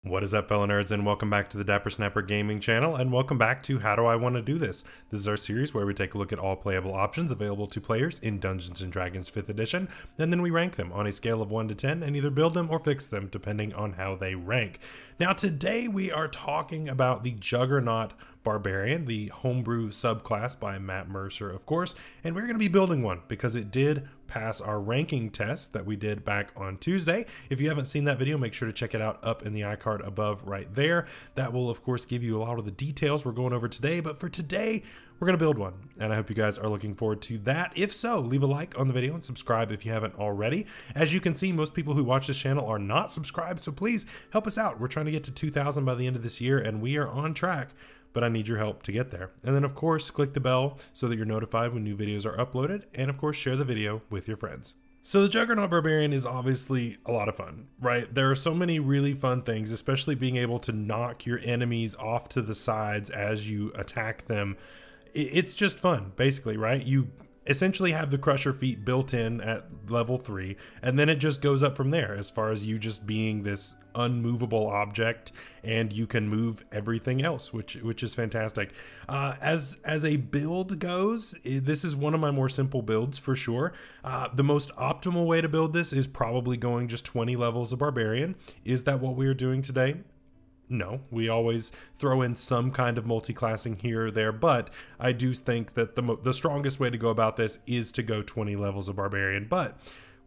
What is up, fellow nerds, and welcome back to the Dapper Snapper Gaming channel, and welcome back to How Do I Want to Do This? This is our series where we take a look at all playable options available to players in Dungeons & Dragons 5th edition, and then we rank them on a scale of 1 to 10 and either build them or fix them depending on how they rank. Now today we are talking about the Juggernaut Barbarian, the homebrew subclass by Matt Mercer, of course, and we're going to be building one because it did pass our ranking test that we did back on Tuesday. If you haven't seen that video, make sure to check it out up in the iCard above right there. That will, of course, give you a lot of the details we're going over today, but for today, we're going to build one, and I hope you guys are looking forward to that. If so, leave a like on the video and subscribe if you haven't already. As you can see, most people who watch this channel are not subscribed, so please help us out. We're trying to get to 2,000 by the end of this year, and we are on track, but I need your help to get there. And then, of course, click the bell so that you're notified when new videos are uploaded, and of course, share the video with your friends. So the Juggernaut Barbarian is obviously a lot of fun, right? There are so many really fun things, especially being able to knock your enemies off to the sides as you attack them. It's just fun, basically, right? You essentially have the Crusher feat built in at level 3, and then it just goes up from there as far as you just being this unmovable object, and you can move everything else, which is fantastic. As a build goes, this is one of my more simple builds for sure. The most optimal way to build this is probably going just 20 levels of Barbarian. Is that what we are doing today? No, we always throw in some kind of multi-classing here or there, but I do think that the strongest way to go about this is to go 20 levels of Barbarian. But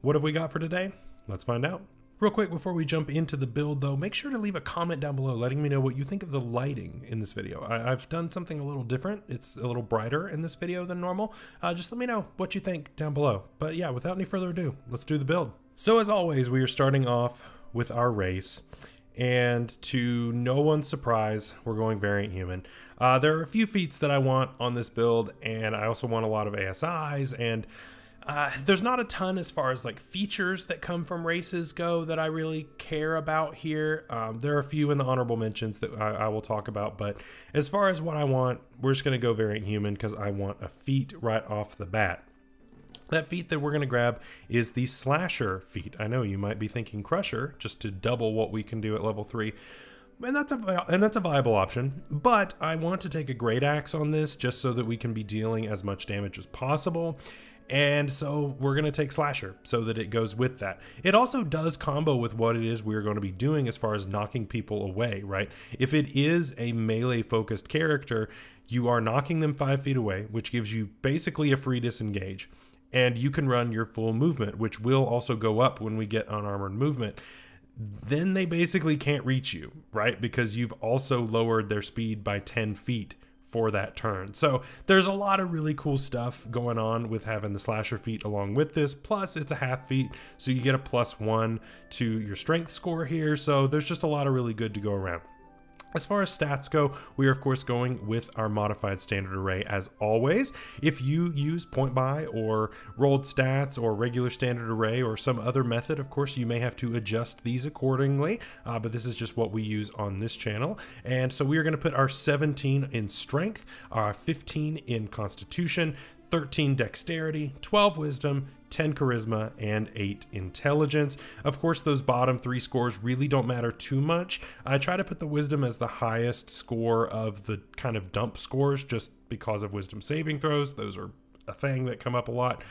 what have we got for today? Let's find out. Real quick before we jump into the build though, make sure to leave a comment down below letting me know what you think of the lighting in this video. I've done something a little different. It's a little brighter in this video than normal. Just let me know what you think down below. But yeah, without any further ado, let's do the build. So as always, we are starting off with our race. And to no one's surprise, we're going variant human. There are a few feats that I want on this build, and I also want a lot of ASIs, and there's not a ton as far as like features that come from races go that I really care about here. There are a few in the honorable mentions that I will talk about, but as far as what I want, we're just gonna go variant human because I want a feat right off the bat. That feat that we're going to grab is the Slasher feat. I know you might be thinking Crusher, just to double what we can do at level 3. And that's a viable option, but I want to take a Great Axe on this just so that we can be dealing as much damage as possible. And so we're going to take Slasher so that it goes with that. It also does combo with what it is we're going to be doing as far as knocking people away, right? If it is a melee focused character, you are knocking them 5 feet away, which gives you basically a free disengage. And you can run your full movement, which will also go up when we get unarmored movement. Then they basically can't reach you, right? Because you've also lowered their speed by 10 feet for that turn. So there's a lot of really cool stuff going on with having the Slasher feat along with this. Plus it's a half feat, so you get a +1 to your strength score here. So there's just a lot of really good to go around. As far as stats go, we are of course going with our modified standard array as always. If you use point buy or rolled stats or regular standard array or some other method, of course you may have to adjust these accordingly, but this is just what we use on this channel. And so we are going to put our 17 in strength, our 15 in constitution, 13 dexterity, 12 wisdom, 10 charisma, and 8 intelligence. Of course, those bottom 3 scores really don't matter too much. I try to put the wisdom as the highest score of the kind of dump scores just because of wisdom saving throws. Those are a thing that come up a lot,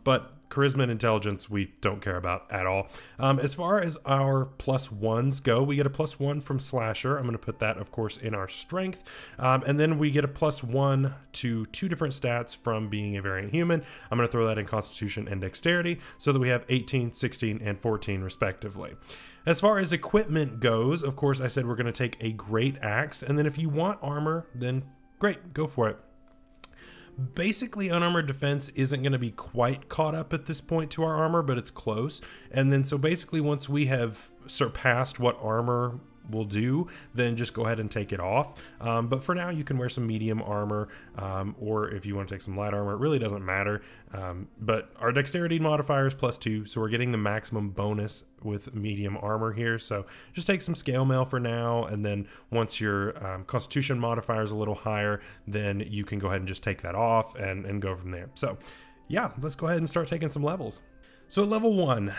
but charisma and intelligence we don't care about at all. As far as our +1s go, we get a +1 from Slasher. I'm going to put that of course in our strength, and then we get a +1 to 2 different stats from being a variant human. I'm going to throw that in constitution and dexterity so that we have 18, 16, and 14 respectively. As far as equipment goes, of course I said we're going to take a Great Axe, and then if you want armor, then great, go for it. Basically, unarmored defense isn't going to be quite caught up at this point to our armor, but it's close. And then so basically once we have surpassed what armor will do, then just go ahead and take it off. But for now you can wear some medium armor, or if you want to take some light armor, it really doesn't matter. But our dexterity modifier is +2, so we're getting the maximum bonus with medium armor here. So just take some scale mail for now, and then once your constitution modifier is a little higher, then you can go ahead and just take that off and go from there. So yeah, let's go ahead and start taking some levels. So at level 1,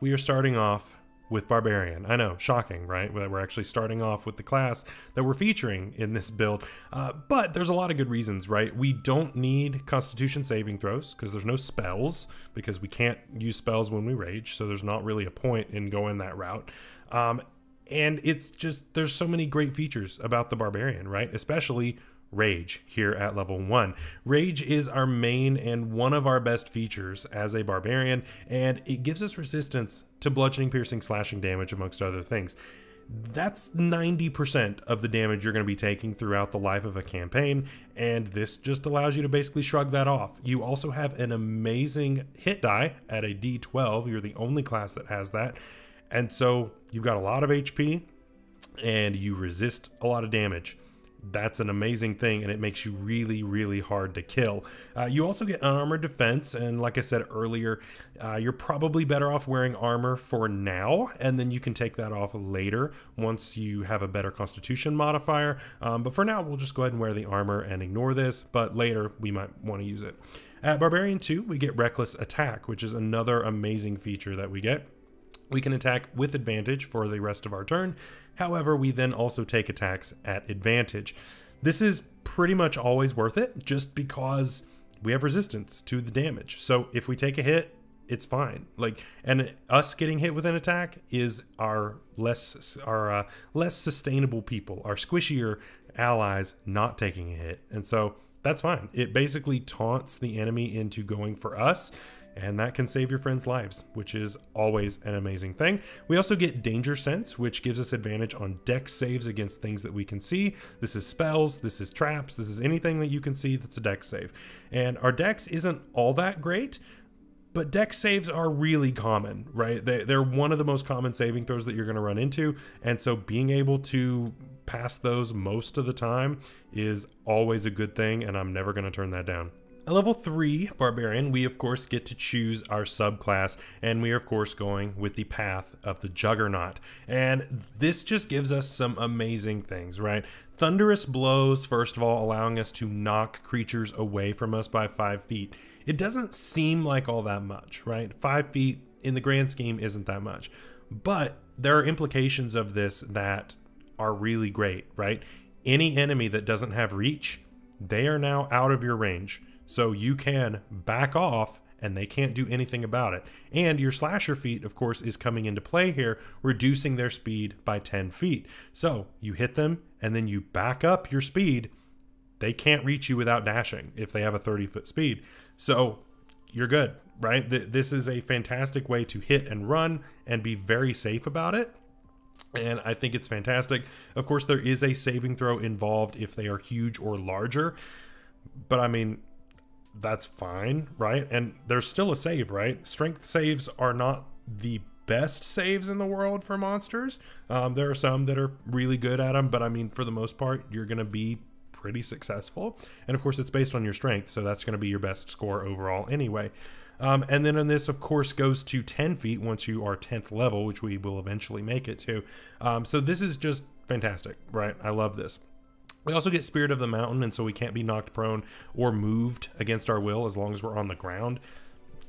we are starting off with Barbarian. I know, shocking, right? That we're actually starting off with the class that we're featuring in this build. But there's a lot of good reasons, right? We don't need Constitution saving throws because there's no spells, because we can't use spells when we rage. So there's not really a point in going that route. And it's just, there's so many great features about the Barbarian, right? Especially Rage here at level 1. Rage is our main and one of our best features as a Barbarian, and it gives us resistance to bludgeoning, piercing, slashing damage, amongst other things. That's 90% of the damage you're going to be taking throughout the life of a campaign, and this just allows you to basically shrug that off. You also have an amazing hit die at a D12. You're the only class that has that, and so you've got a lot of HP, and you resist a lot of damage. That's an amazing thing, and it makes you really, really hard to kill. You also get unarmored defense, and like I said earlier, you're probably better off wearing armor for now, and then you can take that off later once you have a better Constitution modifier. But for now, we'll just go ahead and wear the armor and ignore this, but later we might want to use it. At Barbarian 2, we get Reckless Attack, which is another amazing feature that we get. We can attack with advantage for the rest of our turn. However, we then also take attacks at advantage. This is pretty much always worth it just because we have resistance to the damage. So if we take a hit, it's fine. And us getting hit with an attack is our less sustainable people, our squishier allies not taking a hit. And so that's fine. It basically taunts the enemy into going for us, and that can save your friends' lives, which is always an amazing thing. We also get Danger Sense, which gives us advantage on dex saves against things that we can see. This is spells, this is traps, this is anything that you can see that's a dex save. And our dex isn't all that great, but dex saves are really common, right? They're one of the most common saving throws that you're going to run into, and so being able to pass those most of the time is always a good thing, and I'm never going to turn that down. At level 3 Barbarian, we of course get to choose our subclass, and we are of course going with the path of the Juggernaut. And this just gives us some amazing things, right? Thunderous blows, first of all, allowing us to knock creatures away from us by 5 feet. It doesn't seem like all that much, right? 5 feet in the grand scheme isn't that much. But there are implications of this that are really great, right? Any enemy that doesn't have reach, they are now out of your range. So you can back off and they can't do anything about it. And your slasher feat, of course, is coming into play here, reducing their speed by 10 feet. So you hit them and then you back up your speed. They can't reach you without dashing if they have a 30-foot speed. So you're good, right? This is a fantastic way to hit and run and be very safe about it. And I think it's fantastic. Of course, there is a saving throw involved if they are huge or larger. But I mean, that's fine, right? And there's still a save, right? Strength saves are not the best saves in the world for monsters. There are some that are really good at them, but I mean, for the most part, you're going to be pretty successful. And of course, it's based on your strength, so that's going to be your best score overall anyway. And then on this, of course, goes to 10 feet once you are 10th level, which we will eventually make it to. So this is just fantastic, right? I love this. We also get Spirit of the Mountain, and so we can't be knocked prone or moved against our will as long as we're on the ground.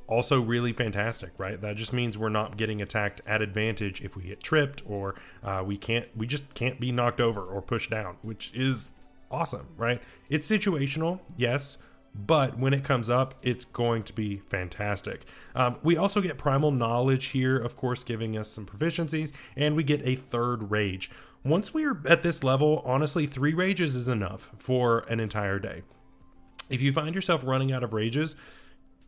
Also really fantastic, right? That just means we're not getting attacked at advantage if we get tripped, or we just can't be knocked over or pushed down, which is awesome, right? It's situational, yes, but when it comes up, it's going to be fantastic. We also get Primal Knowledge here, of course, giving us some proficiencies, and we get a 3rd Rage. Once we are at this level, honestly, 3 rages is enough for an entire day. If you find yourself running out of rages,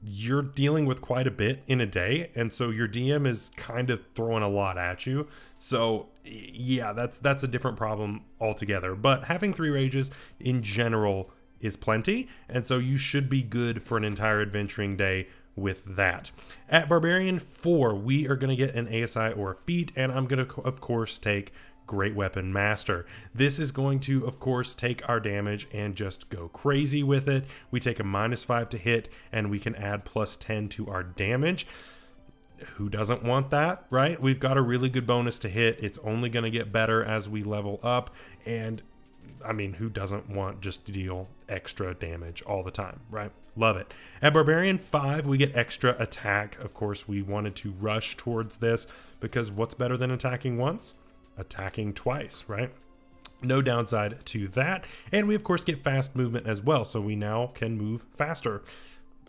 you're dealing with quite a bit in a day, and so your DM is kind of throwing a lot at you. So yeah, that's a different problem altogether. But having 3 rages in general is plenty, and so you should be good for an entire adventuring day with that. At Barbarian 4, we are going to get an ASI or a feat, and I'm going to, of course, take Great Weapon Master. This is going to, of course, take our damage and just go crazy with it. We take a -5 to hit, and we can add +10 to our damage. Who doesn't want that, right? We've got a really good bonus to hit. It's only going to get better as we level up, and I mean, who doesn't want just to deal extra damage all the time, right? Love it. At Barbarian 5, we get extra attack. Of course, we wanted to rush towards this because what's better than attacking once? Attacking twice, right? No downside to that. And we, of course, get fast movement as well, so we now can move faster.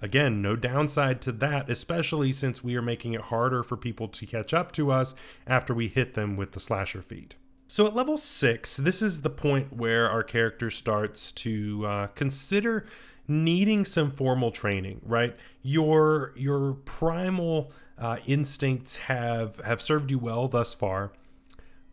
Again, no downside to that, especially since we are making it harder for people to catch up to us after we hit them with the slasher feat. So at level 6, this is the point where our character starts to consider needing some formal training, right? Your primal instincts have served you well thus far,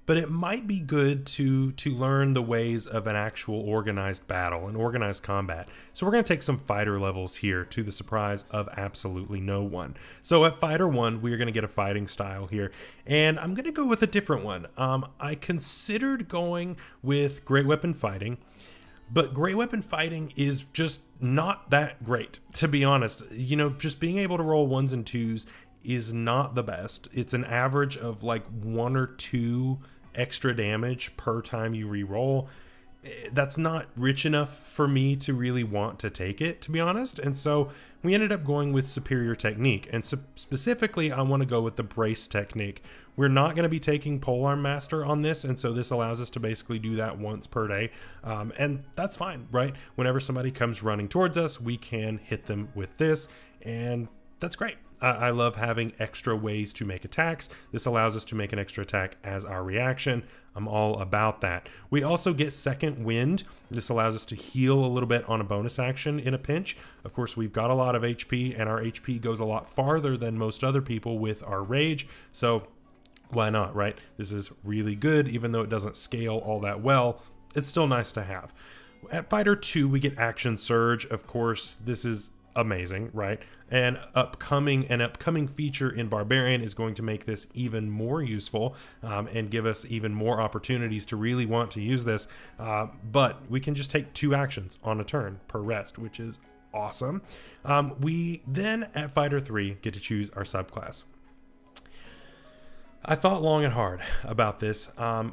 but it might be good to learn the ways of an actual organized battle, an organized combat. So we're going to take some fighter levels here, to the surprise of absolutely no one. So at Fighter 1, we are going to get a fighting style here, and I'm going to go with a different one. I considered going with Great Weapon Fighting, but Great Weapon Fighting is just not that great, to be honest. You know, just being able to roll 1s and 2s is not the best. It's an average of like 1 or 2 extra damage per time you re-roll. That's not rich enough for me to really want to take it, to be honest. And so we ended up going with Superior Technique, and specifically I want to go with the Brace Technique. We're not going to be taking Polearm Master on this, and so this allows us to basically do that once per day, and that's fine, right? Whenever somebody comes running towards us, we can hit them with this, and that's great. I love having extra ways to make attacks. This allows us to make an extra attack as our reaction. I'm all about that. We also get Second Wind. This allows us to heal a little bit on a bonus action in a pinch. Of course, we've got a lot of HP, and our HP goes a lot farther than most other people with our rage. So why not, right? This is really good, even though it doesn't scale all that well. It's still nice to have. At Fighter 2, we get Action Surge. Of course, this is amazing, right? An upcoming feature in Barbarian is going to make this even more useful and give us even more opportunities to really want to use this. But we can just take 2 actions on a turn per rest, which is awesome. We then at Fighter 3 get to choose our subclass. I thought long and hard about this.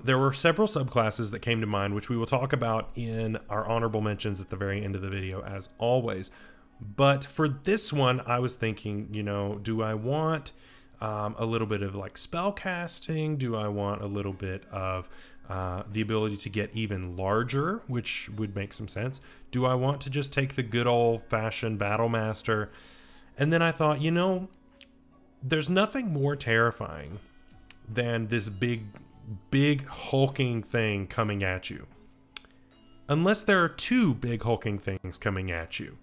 There were several subclasses that came to mind, which we will talk about in our honorable mentions at the very end of the video, as always. But for this one, I was thinking, you know, do I want a little bit of like spell casting? Do I want a little bit of the ability to get even larger, which would make some sense? Do I want to just take the good old-fashioned Battle Master? And then I thought, you know, there's nothing more terrifying than this big hulking thing coming at you. Unless there are 2 big hulking things coming at you.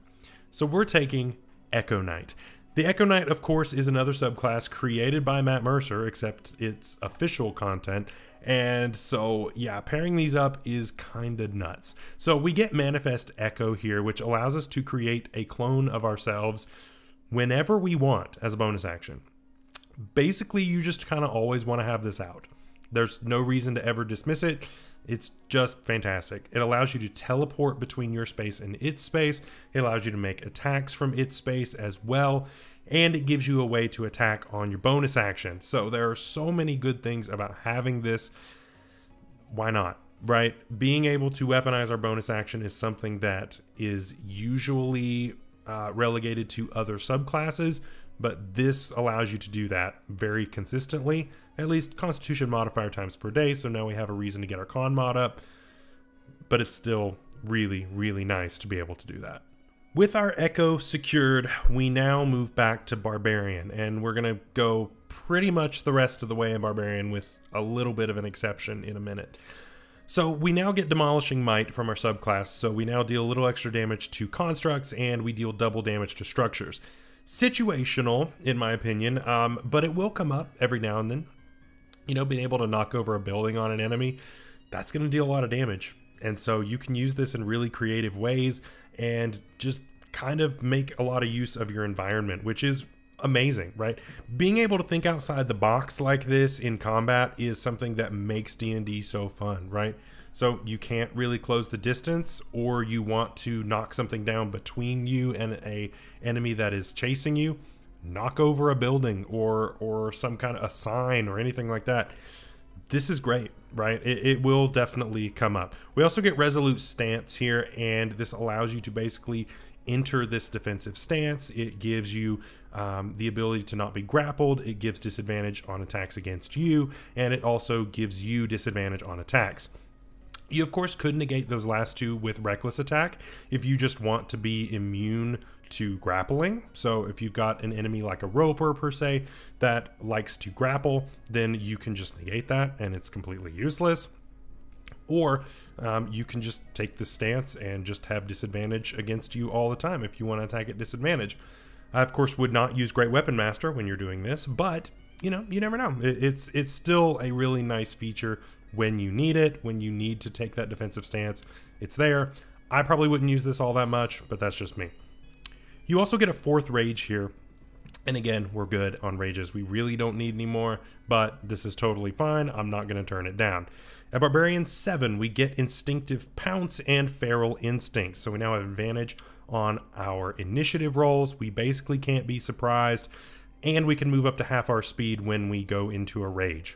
So we're taking Echo Knight. The Echo Knight, of course, is another subclass created by Matt Mercer, except it's official content. And so, yeah, pairing these up is kind of nuts. So we get Manifest Echo here, which allows us to create a clone of ourselves whenever we want as a bonus action. Basically, you just kind of always want to have this out. There's no reason to ever dismiss it. It's just fantastic. It allows you to teleport between your space and its space. It allows you to make attacks from its space as well. And it gives you a way to attack on your bonus action. So there are so many good things about having this. Why not, right? Being able to weaponize our bonus action is something that is usually relegated to other subclasses, but this allows you to do that very consistently. At least Constitution modifier times per day, so now we have a reason to get our con mod up, but it's still really, really nice to be able to do that. With our Echo secured, we now move back to Barbarian, and we're going to go pretty much the rest of the way in Barbarian with a little bit of an exception in a minute. So we now get Demolishing Might from our subclass, so we now deal a little extra damage to constructs, and we deal double damage to structures. Situational, in my opinion, but it will come up every now and then. You know, being able to knock over a building on an enemy, that's going to deal a lot of damage. And so you can use this in really creative ways and just kind of make a lot of use of your environment, which is amazing, right? Being able to think outside the box like this in combat is something that makes D&D so fun, right? So you can't really close the distance, or you want to knock something down between you and a enemy that is chasing you. Knock over a building or some kind of a sign or anything like that. This is great. right? It will definitely come up. We also get resolute stance here, and this allows you to basically enter this defensive stance. It gives you the ability to not be grappled. It gives disadvantage on attacks against you, and it also gives you disadvantage on attacks. You, of course, could negate those last two with reckless attack if you just want to be immune to grappling. So if you've got an enemy like a roper per se that likes to grapple, then you can just negate that and it's completely useless. Or you can just take the stance and just have disadvantage against you all the time if you want to attack at disadvantage. I, of course, would not use Great Weapon Master when you're doing this, but you know, you never know. It's still a really nice feature when you need it, when you need to take that defensive stance. It's there. I probably wouldn't use this all that much, but that's just me. You also get a 4th rage here. And again, we're good on rages. We really don't need any more, but this is totally fine. I'm not going to turn it down. At Barbarian 7, we get Instinctive Pounce and Feral Instinct. So we now have advantage on our initiative rolls. We basically can't be surprised. And we can move up to half our speed when we go into a rage.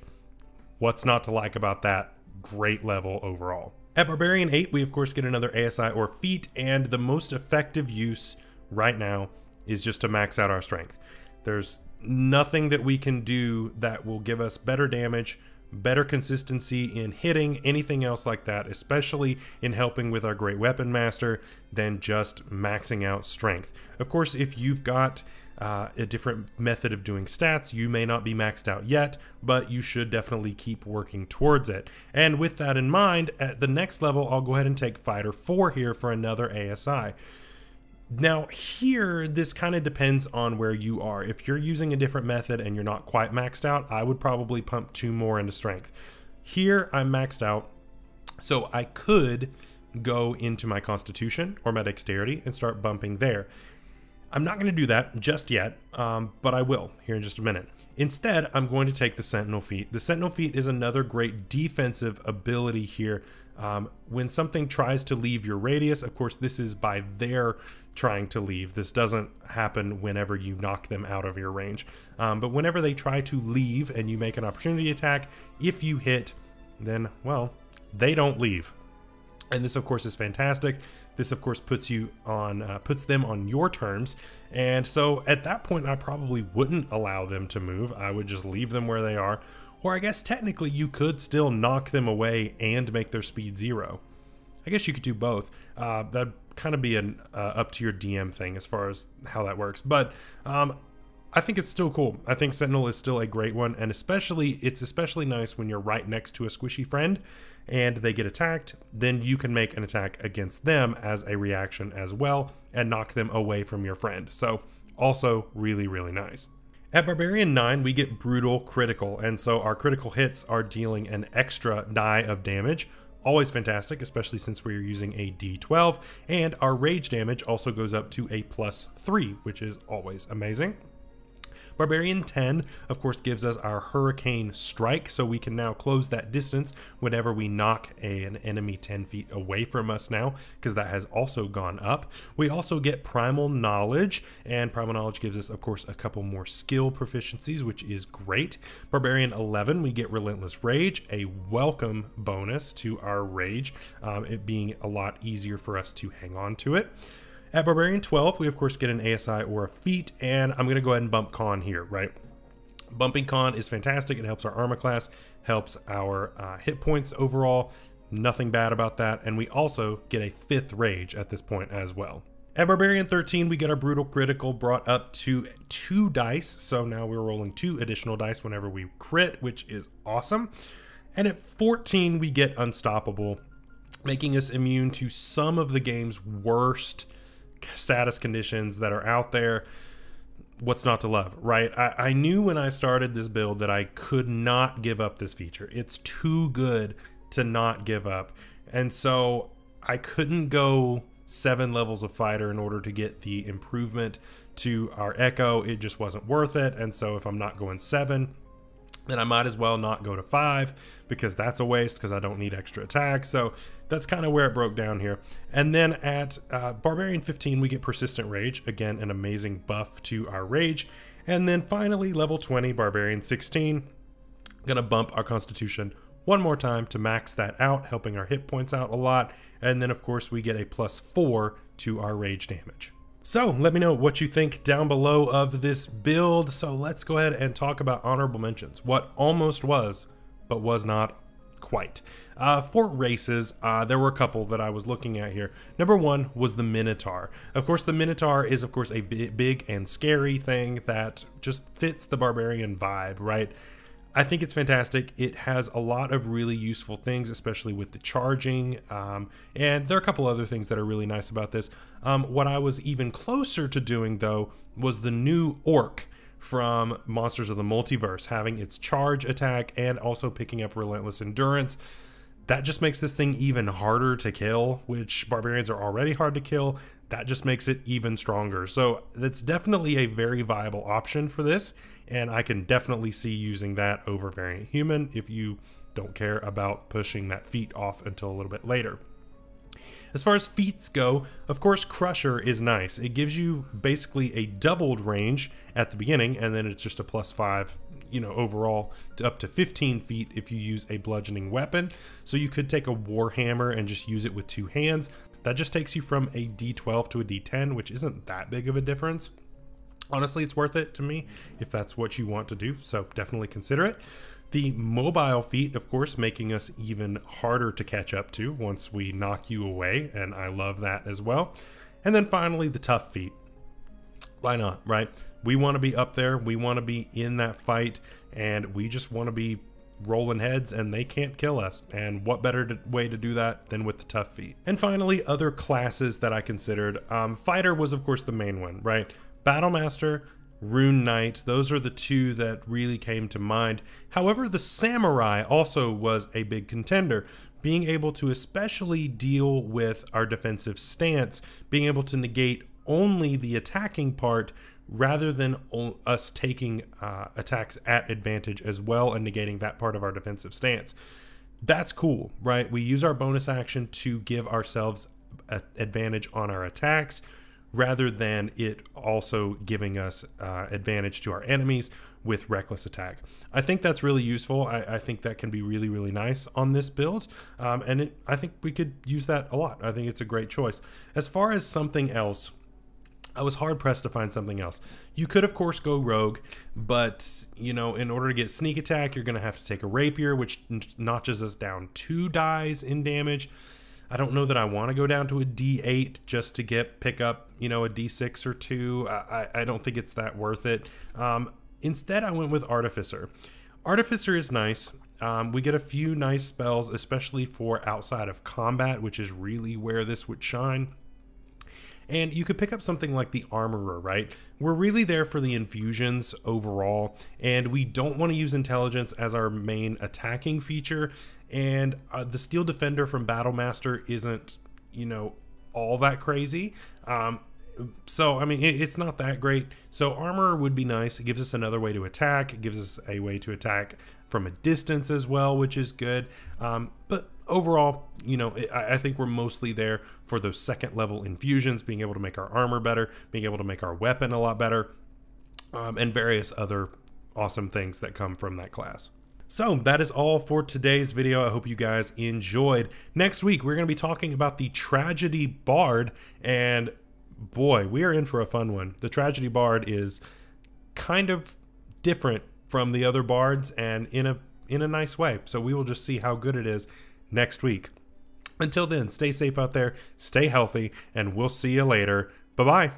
What's not to like about that? Great level overall. At Barbarian 8, we of course get another ASI or feat, and the most effective use right now is just to max out our strength. There's nothing that we can do that will give us better damage, better consistency in hitting, anything else like that, especially in helping with our Great Weapon Master, than just maxing out strength. Of course, if you've got a different method of doing stats, you may not be maxed out yet, but you should definitely keep working towards it. And with that in mind, at the next level, I'll go ahead and take Fighter 4 here for another ASI. Now here, this kind of depends on where you are. If you're using a different method and you're not quite maxed out, I would probably pump 2 more into strength. Here, I'm maxed out, so I could go into my Constitution or my Dexterity and start bumping there. I'm not going to do that just yet, but I will here in just a minute. Instead, I'm going to take the Sentinel Feat. The Sentinel Feat is another great defensive ability here. When something tries to leave your radius, of course, this is by their trying to leave. This doesn't happen whenever you knock them out of your range. But whenever they try to leave and you make an opportunity attack, if you hit, then, well, they don't leave. And this, of course, is fantastic. This, of course, puts them on your terms. And so at that point, I probably wouldn't allow them to move. I would just leave them where they are. Or I guess technically you could still knock them away and make their speed 0. I guess you could do both. That'd kind of be an up to your DM thing as far as how that works. But I think it's still cool. I think Sentinel is still a great one, and it's especially nice when you're right next to a squishy friend and they get attacked. Then you can make an attack against them as a reaction as well and knock them away from your friend. So also really, really nice. At Barbarian 9, we get Brutal Critical, and so our critical hits are dealing an extra die of damage. Always fantastic, especially since we're using a D12, and our rage damage also goes up to a +3, which is always amazing. Barbarian 10, of course, gives us our Hurricane Strike, so we can now close that distance whenever we knock an enemy 10 feet away from us now, because that has also gone up. We also get Primal Knowledge, and Primal Knowledge gives us, of course, a couple more skill proficiencies, which is great. Barbarian 11, we get Relentless Rage, a welcome bonus to our rage, it being a lot easier for us to hang on to it. At Barbarian 12, we of course get an ASI or a feat, and I'm going to go ahead and bump Con here, right? Bumping Con is fantastic. It helps our armor class, helps our hit points overall. Nothing bad about that. And we also get a 5th rage at this point as well. At Barbarian 13, we get our Brutal Critical brought up to 2 dice. So now we're rolling 2 additional dice whenever we crit, which is awesome. And at 14, we get Unstoppable, making us immune to some of the game's worst status conditions that are out there. What's not to love, right? I knew when I started this build that I could not give up this feature. It's too good to not give up. And so I couldn't go 7 levels of fighter in order to get the improvement to our Echo. It just wasn't worth it. And so if I'm not going 7, then I might as well not go to 5, because that's a waste, because I don't need extra attacks. So that's kind of where it broke down here. And then at Barbarian 15, we get Persistent Rage. Again, an amazing buff to our rage. And then finally, level 20, Barbarian 16, gonna bump our Constitution one more time to max that out, helping our hit points out a lot. And then of course we get a +4 to our rage damage. So let me know what you think down below of this build. So let's go ahead and talk about honorable mentions. What almost was, but was not quite. For races, there were a couple that I was looking at here. Number one was the Minotaur. Of course, the Minotaur is of course a big and scary thing that just fits the Barbarian vibe, right? I think it's fantastic. It has a lot of really useful things, especially with the charging. And there are a couple other things that are really nice about this. What I was even closer to doing though was the new Orc from Monsters of the Multiverse, having its charge attack and also picking up relentless endurance. That just makes this thing even harder to kill, which barbarians are already hard to kill. That just makes it even stronger. So that's definitely a very viable option for this, and I can definitely see using that over Variant Human if you don't care about pushing that feat off until a little bit later. As far as feats go, of course, Crusher is nice. It gives you basically a doubled range at the beginning, and then it's just a +5, you know, overall to up to 15 feet if you use a bludgeoning weapon. So you could take a Warhammer and just use it with 2 hands. That just takes you from a D12 to a D10, which isn't that big of a difference. Honestly, it's worth it to me if that's what you want to do, so definitely consider it. The mobile feat, of course, making us even harder to catch up to once we knock you away, and I love that as well. And then finally, the tough feat. Why not, right? We want to be up there, we want to be in that fight, and we just want to be rolling heads, and they can't kill us. And what better way to do that than with the tough feat? And finally, other classes that I considered. Fighter was, of course, the main one, right? Battlemaster, Rune Knight, those are the two that really came to mind. However, the Samurai also was a big contender, being able to especially deal with our defensive stance, being able to negate only the attacking part rather than us taking attacks at advantage as well and negating that part of our defensive stance. That's cool, right? We use our bonus action to give ourselves an advantage on our attacks, rather than it also giving us advantage to our enemies with reckless attack. I think that's really useful. I think that can be really, really nice on this build. And I think we could use that a lot. I think it's a great choice. As far as something else, I was hard pressed to find something else. You could, of course, go rogue, but, you know, in order to get sneak attack, you're going to have to take a rapier, which notches us down 2 dies in damage. I don't know that I want to go down to a D8 just to pick up, you know, a D6 or 2. I don't think it's that worth it. Instead, I went with Artificer. Artificer is nice. We get a few nice spells, especially for outside of combat, which is really where this would shine. And you could pick up something like the Armorer, right? We're really there for the infusions overall, and we don't want to use intelligence as our main attacking feature. And the Steel Defender from Battlemaster isn't, you know, all that crazy. So, I mean, it's not that great. So Armorer would be nice. It gives us another way to attack. It gives us a way to attack from a distance as well, which is good. But overall, you know, I think we're mostly there for those second level infusions, being able to make our armor better, being able to make our weapon a lot better, and various other awesome things that come from that class. So that is all for today's video. I hope you guys enjoyed. Next week, we're going to be talking about the Tragedy Bard, and boy, we are in for a fun one. The Tragedy Bard is kind of different from the other bards, and in a nice way. So we will just see how good it is next week. Until then, stay safe out there, stay healthy, and we'll see you later. Bye-bye.